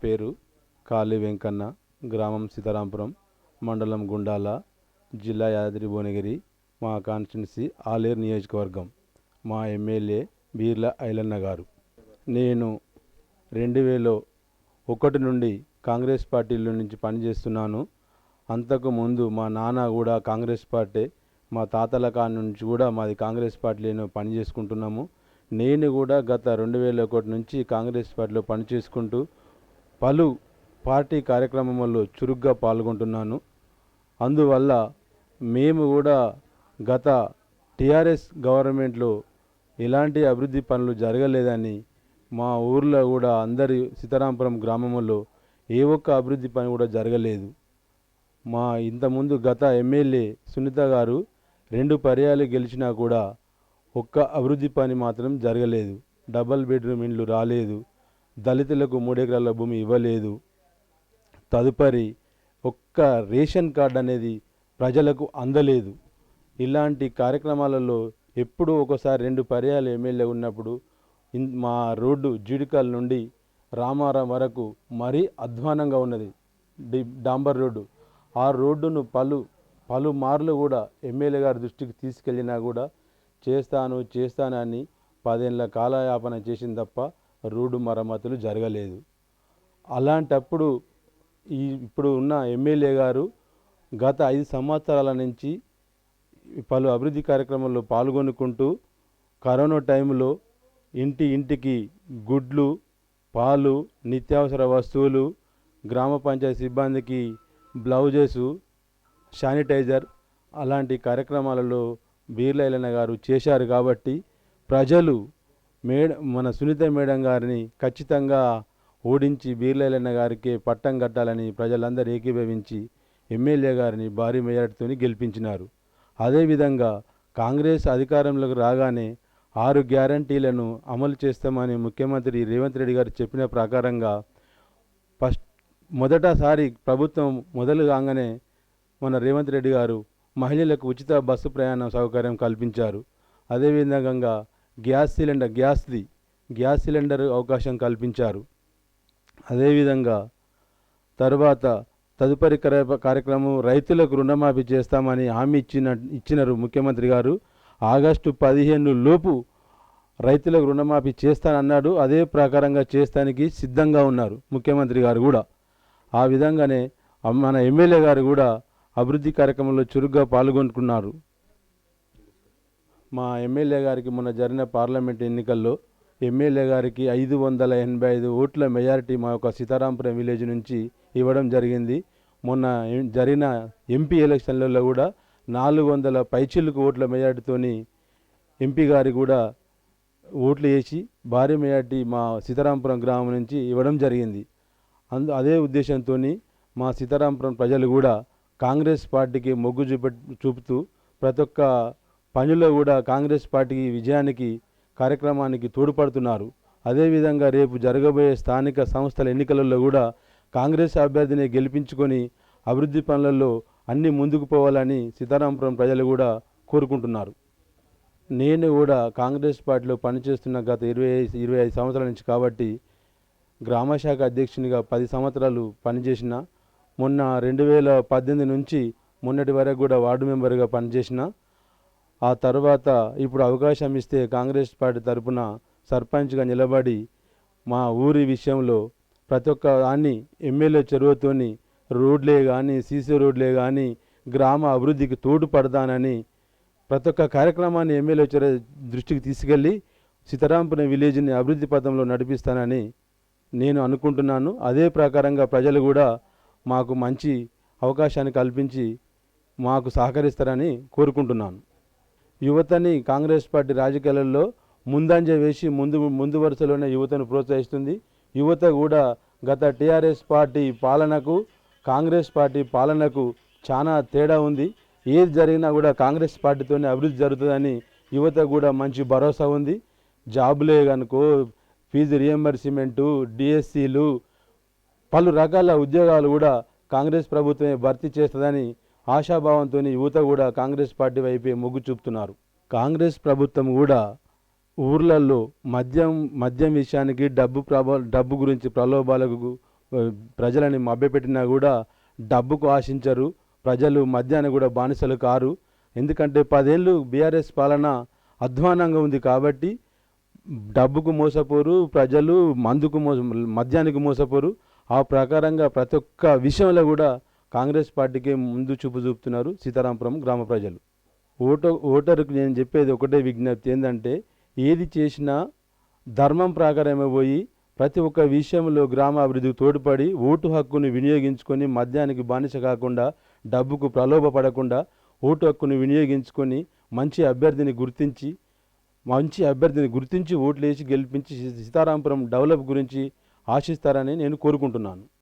పేరు కాళీ వెంకన్న, గ్రామం సీతారాంపురం, మండలం గుండాల, జిల్లా యాదాద్రి భువనగిరి. మా కాన్స్టిట్యున్సీ ఆలేరు నియోజకవర్గం. మా ఎమ్మెల్యే బీర్ల ఐలన్న గారు. నేను 2001 నుండి కాంగ్రెస్ పార్టీలో నుంచి పనిచేస్తున్నాను. అంతకుముందు మా నాన్న కూడా కాంగ్రెస్ పార్టీ, మా తాతల కాడ నుంచి కూడా మాది కాంగ్రెస్ పార్టీలో పని చేసుకుంటున్నాము. నేను కూడా గత 2001 నుంచి కాంగ్రెస్ పార్టీలో పనిచేసుకుంటూ పలు పార్టీ కార్యక్రమాల్లో చురుగ్గా పాల్గొంటున్నాను. అందువల్ల మేము కూడా గత టీఆర్ఎస్ గవర్నమెంట్లో ఎలాంటి అభివృద్ధి పనులు జరగలేదని, మా ఊర్లో కూడా అందరి సీతారాంపురం గ్రామంలో ఏ ఒక్క అభివృద్ధి పని కూడా జరగలేదు. మా ఇంతకుముందు గత ఎమ్మెల్యే సునీత గారు 2 పర్యాలు గెలిచినా కూడా ఒక్క అభివృద్ధి పని మాత్రం జరగలేదు. డబల్ బెడ్రూమ్ ఇండ్లు రాలేదు, దళితులకు 3 ఎకరాల భూమి ఇవ్వలేదు. తదుపరి ఒక్క రేషన్ కార్డు అనేది ప్రజలకు అందలేదు. ఇలాంటి కార్యక్రమాలలో ఎప్పుడూ ఒకసారి 2 పర్యాలు ఎమ్మెల్యే ఉన్నప్పుడు మా రోడ్డు జీడికల్ నుండి రామారం వరకు మరీ అధ్వానంగా ఉన్నది, డాంబర్ రోడ్డు. ఆ రోడ్డును పలుమార్లు కూడా ఎమ్మెల్యే గారి దృష్టికి తీసుకెళ్ళినా కూడా చేస్తానని 10 ఏళ్ళ కాలయాపన చేసింది తప్ప రోడ్డు మరమ్మతులు జరగలేదు. అలాంటప్పుడు ఇప్పుడు ఉన్న ఎమ్మెల్యే గారు గత 5 సంవత్సరాల నుంచి పలు అభివృద్ధి కార్యక్రమాల్లో పాల్గొనుకుంటూ కరోనా టైంలో ఇంటికి గుడ్లు, పాలు, నిత్యావసర వస్తువులు, గ్రామ పంచాయతీ సిబ్బందికి బ్లౌజెస్, శానిటైజర్ అలాంటి కార్యక్రమాలలో బీర్ల ఐలన్న గారు చేశారు. కాబట్టి ప్రజలు మన సునీత మేడం గారిని ఖచ్చితంగా ఓడించి బీర్ల ఐలన్న గారికి పట్టం కట్టాలని ప్రజలందరూ ఏకీభవించి ఎమ్మెల్యే గారిని భారీ మెజార్టీతో గెలిపించినారు. అదేవిధంగా కాంగ్రెస్ అధికారంలోకి రాగానే 6 గ్యారంటీలను అమలు చేస్తామని ముఖ్యమంత్రి రేవంత్ రెడ్డి గారు చెప్పిన ప్రకారంగా మొదటిసారి ప్రభుత్వం మొదలు కాగానే మన రేవంత్ రెడ్డి గారు మహిళలకు ఉచిత బస్సు ప్రయాణ సౌకర్యం కల్పించారు. అదేవిధంగా గ్యాస్ సిలిండర్ అవకాశం కల్పించారు. అదేవిధంగా తదుపరి కార్యక్రమం రైతులకు రుణమాఫీ చేస్తామని హామీ ఇచ్చినారు ముఖ్యమంత్రి గారు. ఆగస్టు 15 లోపు రైతులకు రుణమాఫీ చేస్తానన్నాడు. అదే ప్రకారంగా చేస్తానికి సిద్ధంగా ఉన్నారు ముఖ్యమంత్రి గారు కూడా. ఆ విధంగానే మన ఎమ్మెల్యే గారు కూడా అభివృద్ధి కార్యక్రమంలో చురుగ్గా పాల్గొంటున్నారు. మా ఎమ్మెల్యే గారికి మొన్న జరిగిన పార్లమెంట్ ఎన్నికల్లో ఎమ్మెల్యే గారికి 585 ఓట్ల మెజారిటీ మా యొక్క సీతారాంపురం విలేజ్ నుంచి ఇవ్వడం జరిగింది. మొన్న జరిగిన ఎంపీ ఎలక్షన్లలో కూడా 400 పైచిలుకు ఓట్ల మెజారిటీతోని ఎంపీ గారికి కూడా ఓట్లు వేసి భారీ మెజారిటీ మా సీతారాంపురం గ్రామం నుంచి ఇవ్వడం జరిగింది. అదే ఉద్దేశంతో మా సీతారాంపురం ప్రజలు కూడా కాంగ్రెస్ పార్టీకి మొగ్గు చూపుతూ ప్రతి ఒక్క పనిలో కూడా కాంగ్రెస్ పార్టీకి విజయానికి కార్యక్రమానికి తోడ్పడుతున్నారు. అదేవిధంగా రేపు జరగబోయే స్థానిక సంస్థల ఎన్నికలలో కూడా కాంగ్రెస్ అభ్యర్థిని గెలిపించుకొని అభివృద్ధి పనులలో అన్నీ ముందుకు పోవాలని సీతారాంపురం ప్రజలు కూడా కోరుకుంటున్నారు. నేను కూడా కాంగ్రెస్ పార్టీలో పనిచేస్తున్న గత 25 సంవత్సరాల నుంచి కాబట్టి గ్రామశాఖ అధ్యక్షునిగా 10 సంవత్సరాలు పనిచేసిన. మొన్న 2018 నుంచి మొన్నటి వరకు కూడా వార్డు మెంబర్గా పనిచేసిన. ఆ తర్వాత ఇప్పుడు అవకాశం ఇస్తే కాంగ్రెస్ పార్టీ తరఫున సర్పంచ్గా నిలబడి మా ఊరి విషయంలో ప్రతి ఒక్క దాన్ని ఎమ్మెల్యే చొరవతోని రోడ్లే కానీ, సీసీ రోడ్లే కానీ గ్రామ అభివృద్ధికి తోడ్పడతానని ప్రతి ఒక్క కార్యక్రమాన్ని ఎమ్మెల్యే దృష్టికి తీసుకెళ్ళి సీతారాంపురం విలేజ్ని అభివృద్ధి పథంలో నడిపిస్తానని నేను అనుకుంటున్నాను. అదే ప్రకారంగా ప్రజలు కూడా మాకు మంచి అవకాశాన్ని కల్పించి మాకు సహకరిస్తారని కోరుకుంటున్నాను. యువతని కాంగ్రెస్ పార్టీ రాజకీయాలలో ముందంజ వేసి ముందు వరుసలోనే యువతను ప్రోత్సహిస్తుంది. యువత కూడా గత టీఆర్ఎస్ పార్టీ పాలనకు కాంగ్రెస్ పార్టీ పాలనకు చాలా తేడా ఉంది. ఏది జరిగినా కూడా కాంగ్రెస్ పార్టీతోనే అభివృద్ధి జరుగుతుందని యువత కూడా మంచి భరోసా ఉంది. జాబులే కనుకో, ఫీజు రియంబర్స్మెంటు, డిఎస్సీలు, పలు రకాల ఉద్యోగాలు కూడా కాంగ్రెస్ ప్రభుత్వమే భర్తీ చేస్తుందని ఆశాభావంతో యువత కూడా కాంగ్రెస్ పార్టీ వైపే మొగ్గు చూపుతున్నారు. కాంగ్రెస్ ప్రభుత్వం కూడా ఊర్లలో మద్యం విషయానికి డబ్బు గురించి ప్రలోభాలకు ప్రజలని మభ్యపెట్టినా కూడా డబ్బుకు ఆశించరు. ప్రజలు మద్యాన్ని కూడా బానిసలు కారు. ఎందుకంటే 10 ఏళ్ళు బీఆర్ఎస్ పాలన అధ్వానంగా ఉంది కాబట్టి డబ్బుకు మోసపోరు, ప్రజలు మద్యానికి మోసపోరు. ఆ ప్రకారంగా ప్రతి ఒక్క విషయంలో కూడా కాంగ్రెస్ పార్టీకి ముందు చూపు చూపుతున్నారు సీతారాంపురం గ్రామ ప్రజలు. ఓటరుకు నేను చెప్పేది ఒకటే విజ్ఞప్తి ఏంటంటే, ఏది చేసినా ధర్మం ప్రకారమే పోయి ప్రతి ఒక్క విషయంలో గ్రామ అభివృద్ధికి తోడ్పడి ఓటు హక్కును వినియోగించుకొని మద్యానికి బానిస కాకుండా, డబ్బుకు ప్రలోభపడకుండా ఓటు హక్కును వినియోగించుకొని మంచి అభ్యర్థిని గుర్తించి ఓట్లేసి గెలిపించి సీతారాంపురం డెవలప్ గురించి ఆశిస్తారని నేను కోరుకుంటున్నాను.